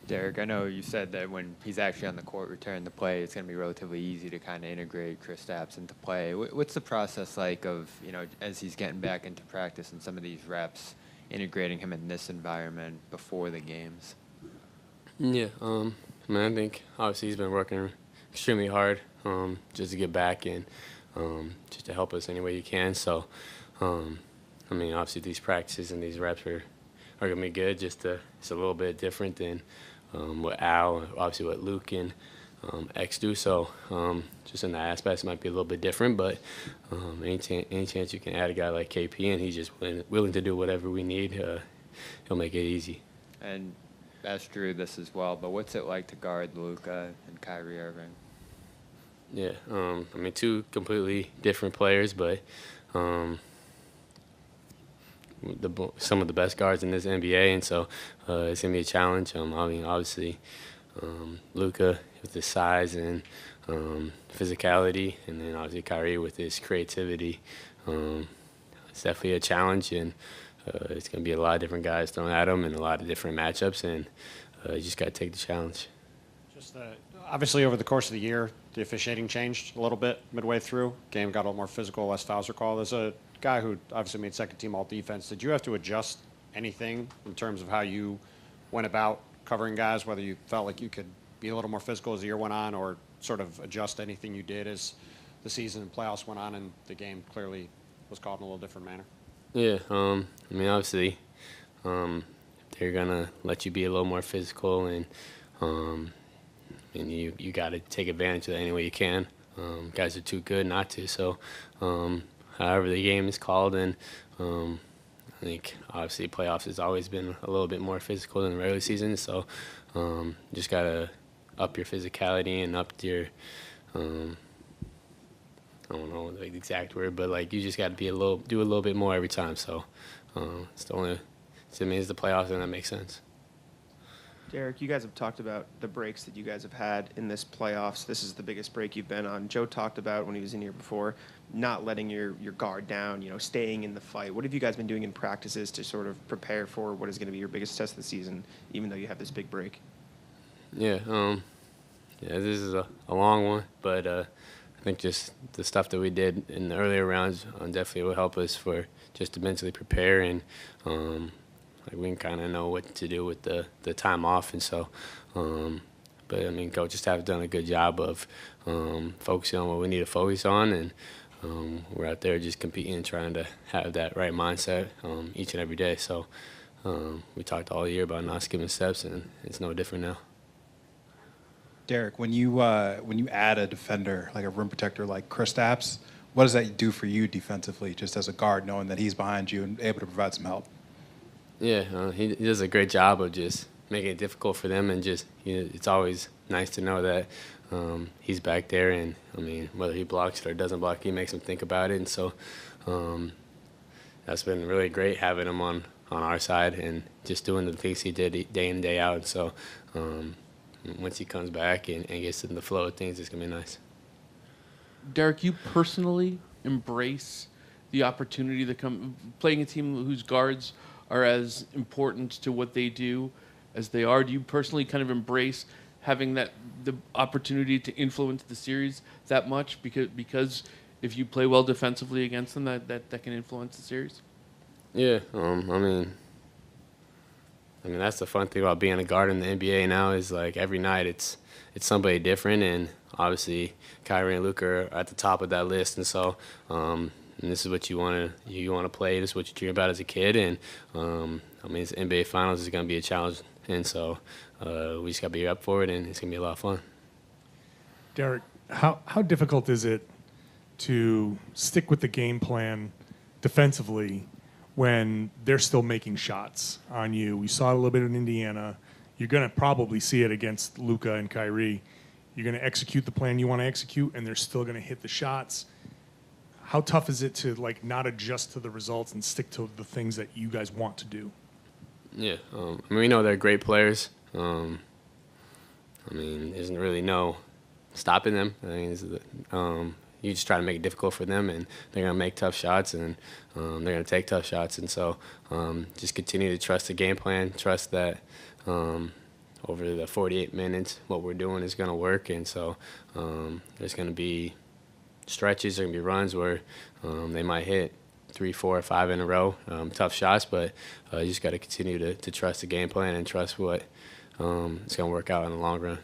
Derrick, I know you said that when he's actually on the court returning the play, it's going to be relatively easy to kind of integrate Kristaps into play. What's the process like of, as he's getting back into practice and some of these reps, integrating him in this environment before the games? Yeah, I think obviously he's been working extremely hard just to get back and just to help us any way he can. So, obviously these practices and these reps are going to be good. It's a little bit different than what Al, obviously what Luke and X do. So just in that aspect, it might be a little bit different. But any chance you can add a guy like KP and he's just willing to do whatever we need, he'll make it easy. And asked Drew this as well, but what's it like to guard Luka and Kyrie Irving? Yeah, two completely different players, but some of the best guards in this NBA, and so it's gonna be a challenge. Obviously, Luka with his size and physicality, and then obviously Kyrie with his creativity. It's definitely a challenge, and it's gonna be a lot of different guys thrown at him and a lot of different matchups, and you just gotta take the challenge. Just obviously over the course of the year, the officiating changed a little bit midway through. Game got a little more physical, less fouls were called. As a guy who obviously made second team all defense, did you have to adjust anything in terms of how you went about covering guys, whether you felt like you could be a little more physical as the year went on, or sort of adjust anything you did as the season and playoffs went on and the game clearly was called in a little different manner? Yeah, obviously, they're gonna let you be a little more physical, and you got to take advantage of that any way you can. Guys are too good not to. So, however the game is called, and I think obviously playoffs has always been a little bit more physical than the regular season. So, just gotta up your physicality and up your I don't know the exact word, but like you just got to do a little bit more every time. So, it's it's the playoffs, and that makes sense. Derrick, you guys have talked about the breaks that you guys have had in this playoffs. This is the biggest break you've been on. Joe talked about when he was in here before, not letting your guard down, staying in the fight. What have you guys been doing in practices to sort of prepare for what is going to be your biggest test of the season, even though you have this big break? Yeah, this is a long one, but I think just the stuff that we did in the earlier rounds definitely will help us for just to mentally prepare, and we can kind of know what to do with the time off. And so, but coaches have done a good job of focusing on what we need to focus on, and we're out there just competing and trying to have that right mindset each and every day. So we talked all year about not skipping steps, and it's no different now. Derrick, when you add a defender, like a rim protector like Kristaps, what does that do for you defensively, just as a guard, knowing that he's behind you and able to provide some help? Yeah, he does a great job of just making it difficult for them, and just it's always nice to know that he's back there, and whether he blocks it or doesn't block, he makes them think about it, and so that's been really great having him on our side and just doing the things he did day in and day out. And so once he comes back and gets in the flow of things, it's gonna be nice. Derrick, you personally embrace the opportunity that playing a team whose guards are as important to what they do as they are. Do you personally kind of embrace having the opportunity to influence the series that much? Because if you play well defensively against them, that can influence the series? Yeah, that's the fun thing about being a guard in the NBA now is like every night it's somebody different, and obviously Kyrie and Luka are at the top of that list, and so and this is what you want to play. This is what you dream about as a kid, and this NBA Finals is going to be a challenge, and so we just got to be up for it, and it's going to be a lot of fun. Derrick, how difficult is it to stick with the game plan defensively when they're still making shots on you? We saw it a little bit in Indiana. You're going to probably see it against Luka and Kyrie. You're going to execute the plan you want to execute, and they're still going to hit the shots. How tough is it to not adjust to the results and stick to the things that you guys want to do? Yeah, we know they're great players. There's really no stopping them. You just try to make it difficult for them, and they're going to make tough shots, and they're going to take tough shots. And so just continue to trust the game plan, trust that over the 48 minutes, what we're doing is going to work. And so there's going to be stretches, there's going to be runs where they might hit 3, 4, or 5 in a row, tough shots, but you just got to continue to trust the game plan and trust what it's going to work out in the long run.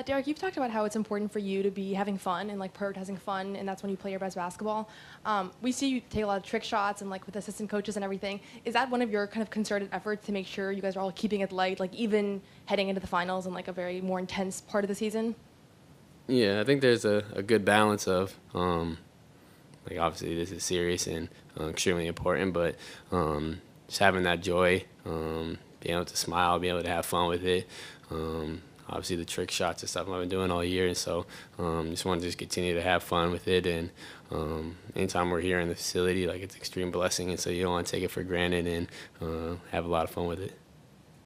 Derrick, you've talked about how it's important for you to be having fun and like prioritizing fun, and that's when you play your best basketball. We see you take a lot of trick shots and like with assistant coaches and everything. Is that one of your kind of concerted efforts to make sure you guys are all keeping it light, like even heading into the finals and like a very more intense part of the season? Yeah, I think there's a good balance of like obviously this is serious and extremely important, but just having that joy, being able to smile, being able to have fun with it. Obviously the trick shots and stuff I've been doing all year, and so just want to just continue to have fun with it. And anytime we're here in the facility, like it's an extreme blessing, and so you don't want to take it for granted and have a lot of fun with it.